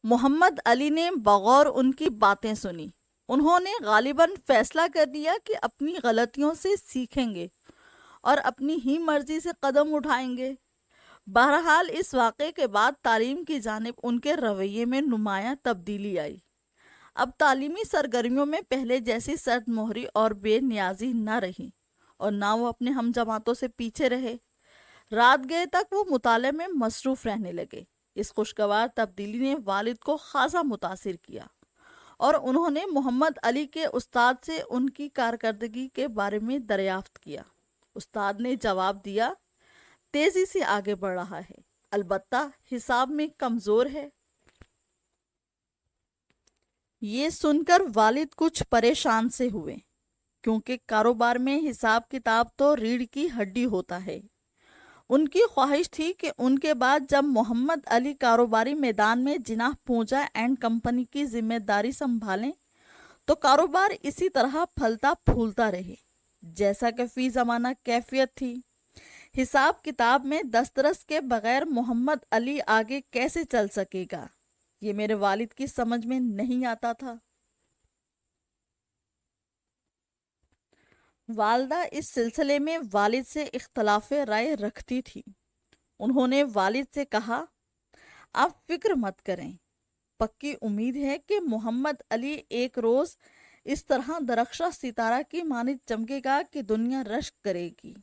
محمد علی نے بغور ان کی باتیں سنی۔ انہوں نے غالباً فیصلہ کر لیا کہ اپنی غلطیوں سے سیکھیں گے اور اپنی ہی مرضی سے قدم اٹھائیں گے۔ بہرحال اس واقعے کے بعد تعلیم کی جانب ان کے رویے میں نمایاں تبدیلی آئی۔ اب تعلیمی سرگرمیوں میں پہلے جیسی سرد مہری اور بے نیازی نہ رہی، اور نہ وہ اپنے ہم جماعتوں سے پیچھے رہے۔ رات گئے تک وہ مطالعے میں مصروف رہنے لگے۔ اس خوشگوار تبدیلی نے والد کو خاصا متاثر کیا، اور انہوں نے محمد علی کے استاد سے ان کی کارکردگی کے بارے میں دریافت کیا۔ استاد نے جواب دیا، تیزی سے آگے بڑھ رہا ہے، البتہ حساب میں کمزور ہے۔ یہ سن کر والد کچھ پریشان سے ہوئے، کیونکہ کاروبار میں حساب کتاب تو ریڑھ کی ہڈی ہوتا ہے۔ ان کی خواہش تھی کہ ان کے بعد جب محمد علی کاروباری میدان میں جناح پونجا اینڈ کمپنی کی ذمہ داری سنبھالیں تو کاروبار اسی طرح پھلتا پھولتا رہے جیسا کہ فی زمانہ کیفیت تھی۔ حساب کتاب میں دسترس کے بغیر محمد علی آگے کیسے چل سکے گا، یہ میرے والد کی سمجھ میں نہیں آتا تھا۔ والدہ اس سلسلے میں والد سے اختلاف رائے رکھتی تھی۔ انہوں نے والد سے کہا، آپ فکر مت کریں، پکی امید ہے کہ محمد علی ایک روز اس طرح درخشاں ستارہ کی مانند چمکے گا کہ دنیا رشک کرے گی۔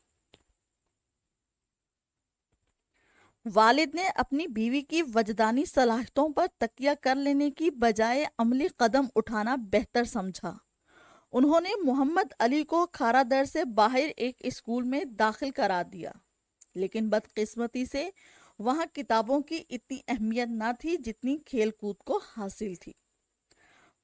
والد نے اپنی بیوی کی وجدانی صلاحیتوں پر تکیہ کر لینے کی بجائے عملی قدم اٹھانا بہتر سمجھا۔ انہوں نے محمد علی کو کھارا در سے باہر ایک اسکول میں داخل کرا دیا، لیکن بدقسمتی سے وہاں کتابوں کی اتنی اہمیت نہ تھی جتنی کھیل کود کو حاصل تھی۔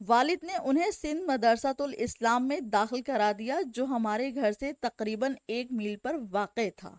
والد نے انہیں سندھ مدرسۃ الاسلام میں داخل کرا دیا، جو ہمارے گھر سے تقریباً 1 میل پر واقع تھا۔